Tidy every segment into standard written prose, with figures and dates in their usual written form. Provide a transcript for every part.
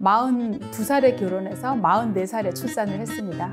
42살에 결혼해서 44살에 출산을 했습니다.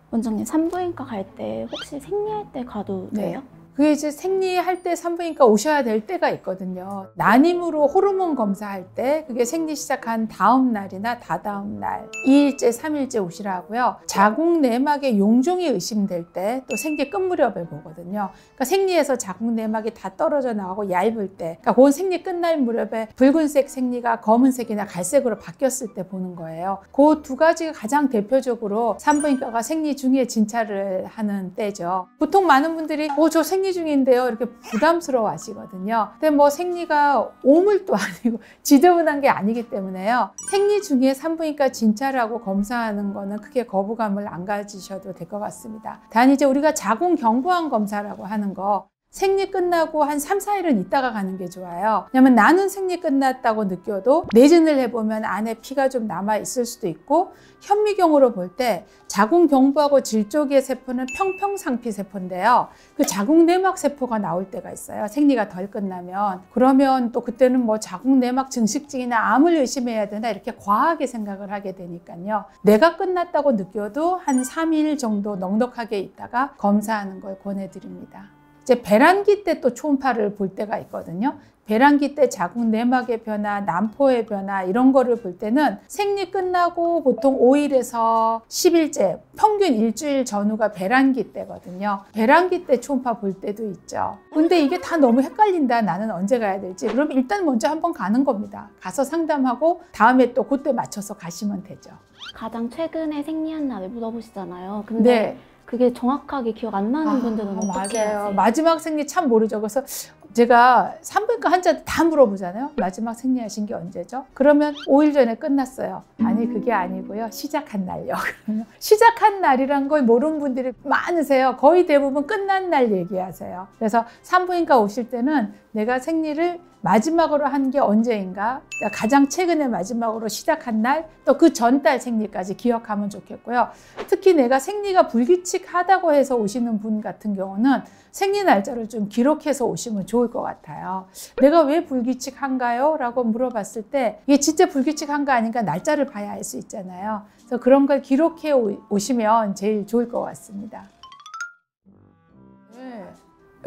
원장님, 산부인과 갈 때 혹시 생리할 때 가도 돼요? 그게 이제 생리할 때 산부인과 오셔야 될 때가 있거든요. 난임으로 호르몬 검사할 때 그게 생리 시작한 다음 날이나 다다음 날 2일째, 3일째 오시라 하고요. 자궁 내막에 용종이 의심될 때 또 생리 끝 무렵에 보거든요. 그러니까 생리에서 자궁 내막이 다 떨어져 나가고 얇을 때, 그러니까 그건 생리 끝날 무렵에 붉은색 생리가 검은색이나 갈색으로 바뀌었을 때 보는 거예요. 그 두 가지가 가장 대표적으로 산부인과가 생리 중에 진찰을 하는 때죠. 보통 많은 분들이 저 생리 중인데요 이렇게 부담스러워 하시거든요. 근데 뭐 생리가 오물도 아니고 지저분한 게 아니기 때문에요. 생리 중에 산부인과 진찰하고 검사하는 거는 크게 거부감을 안 가지셔도 될 것 같습니다. 단 이제 우리가 자궁 경부암 검사라고 하는 거, 생리 끝나고 한 3, 4일은 있다가 가는 게 좋아요. 왜냐면 나는 생리 끝났다고 느껴도 내진을 해보면 안에 피가 좀 남아 있을 수도 있고, 현미경으로 볼 때 자궁 경부하고 질 쪽의 세포는 평평상피 세포인데요. 그 자궁 내막 세포가 나올 때가 있어요. 생리가 덜 끝나면. 그러면 또 그때는 뭐 자궁 내막 증식증이나 암을 의심해야 되나 이렇게 과하게 생각을 하게 되니까요. 내가 끝났다고 느껴도 한 3일 정도 넉넉하게 있다가 검사하는 걸 권해드립니다. 이제 배란기 때 또 초음파를 볼 때가 있거든요. 배란기 때 자궁 내막의 변화, 난포의 변화 이런 거를 볼 때는 생리 끝나고 보통 5일에서 10일째, 평균 일주일 전후가 배란기 때거든요. 배란기 때 초음파 볼 때도 있죠. 근데 이게 다 너무 헷갈린다. 나는 언제 가야 될지. 그럼 일단 먼저 한번 가는 겁니다. 가서 상담하고 다음에 또 그때 맞춰서 가시면 되죠. 가장 최근에 생리한 날을 물어보시잖아요. 근데 그게 정확하게 기억 안 나는 분들은 어떻게 맞아요. 하세요? 마지막 생리 참 모르죠. 그래서 제가 산부인과 환자들 다 물어보잖아요. 마지막 생리하신 게 언제죠? 그러면 5일 전에 끝났어요. 아니 그게 아니고요. 시작한 날요. 그러면 시작한 날이란 걸 모르는 분들이 많으세요. 거의 대부분 끝난 날 얘기하세요. 그래서 산부인과 오실 때는 내가 생리를 마지막으로 한 게 언제인가, 가장 최근에 마지막으로 시작한 날, 또 그 전달 생리까지 기억하면 좋겠고요. 특히 내가 생리가 불규칙하다고 해서 오시는 분 같은 경우는 생리 날짜를 좀 기록해서 오시면 좋을 것 같아요. 내가 왜 불규칙한가요? 라고 물어봤을 때 이게 진짜 불규칙한가 아닌가 날짜를 봐야 알 수 있잖아요. 그래서 그런 걸 기록해 오시면 제일 좋을 것 같습니다.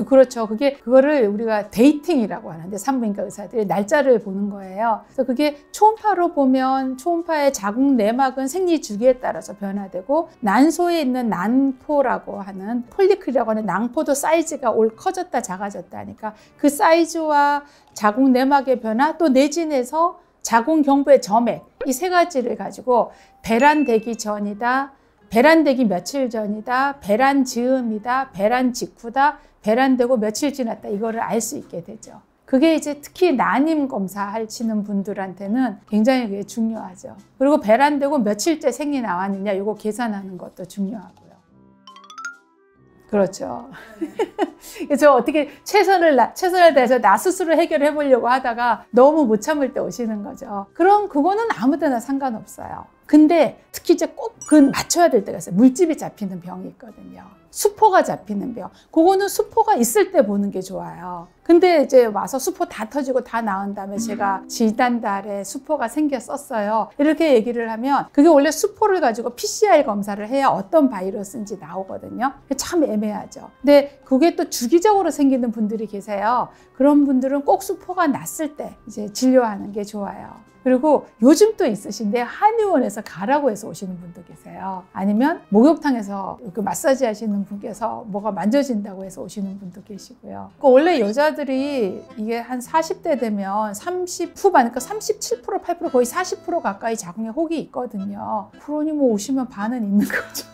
그렇죠. 그거를 우리가 데이팅이라고 하는데 산부인과 의사들이 날짜를 보는 거예요. 그래서 그게 초음파로 보면 초음파의 자궁 내막은 생리 주기에 따라서 변화되고, 난소에 있는 난포라고 하는 폴리클이라고 하는 낭포도 사이즈가 커졌다 작아졌다 하니까 그 사이즈와 자궁 내막의 변화, 또 내진에서 자궁 경부의 점액, 이 세 가지를 가지고 배란되기 전이다, 배란되기 며칠 전이다, 배란 즈음이다, 배란 직후다, 배란되고 며칠 지났다, 이거를 알 수 있게 되죠. 그게 이제 특히 난임 검사하시는 분들한테는 굉장히 그게 중요하죠. 그리고 배란되고 며칠째 생리 나왔느냐 이거 계산하는 것도 중요하고요. 그렇죠. 그래서 어떻게 최선을 다해서 나 스스로 해결해 보려고 하다가 너무 못 참을 때 오시는 거죠. 그럼 그거는 아무 데나 상관없어요. 근데 특히 이제 꼭 맞춰야 될 때가 있어요. 물집이 잡히는 병이 있거든요. 수포가 잡히는 병. 그거는 수포가 있을 때 보는 게 좋아요. 근데 이제 와서 수포 다 터지고 다 나은 다음에 제가 지난달에 수포가 생겼었어요. 이렇게 얘기를 하면 그게 원래 수포를 가지고 PCR 검사를 해야 어떤 바이러스인지 나오거든요. 참 애매하죠. 근데 그게 또 주기적으로 생기는 분들이 계세요. 그런 분들은 꼭 수포가 났을 때 이제 진료하는 게 좋아요. 그리고 요즘 또 있으신데 한의원에서 가라고 해서 오시는 분도 계세요. 아니면 목욕탕에서 그 마사지 하시는 분께서 뭐가 만져진다고 해서 오시는 분도 계시고요. 원래 여자들이 이게 한 40대 되면 30 후반, 그러니까 37%, 8% 거의 40% 가까이 자궁에 혹이 있거든요. 그러니 뭐 오시면 반은 있는 거죠.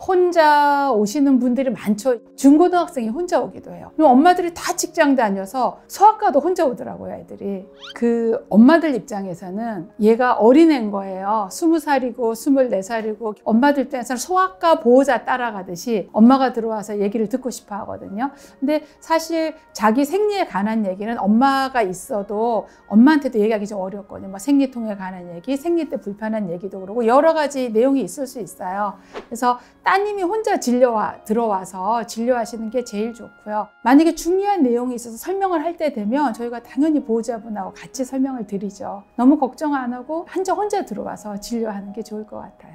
혼자 오시는 분들이 많죠. 중고등학생이 혼자 오기도 해요. 엄마들이 다 직장 다녀서 소아과도 혼자 오더라고요, 애들이. 그 엄마들 입장에서는 얘가 어린애인 거예요. 20살이고 24살이고 엄마들 입장에서는 소아과 보호자 따라가듯이 엄마가 들어와서 얘기를 듣고 싶어 하거든요. 근데 사실 자기 생리에 관한 얘기는 엄마가 있어도 엄마한테도 얘기하기 좀 어렵거든요. 뭐 생리통에 관한 얘기, 생리 때 불편한 얘기도 그러고 여러 가지 내용이 있을 수 있어요. 그래서 따님이 혼자 들어와서 진료하시는 게 제일 좋고요. 만약에 중요한 내용이 있어서 설명을 할 때 되면 저희가 당연히 보호자분하고 같이 설명을 드리죠. 너무 걱정 안 하고 환자 혼자 들어와서 진료하는 게 좋을 것 같아요.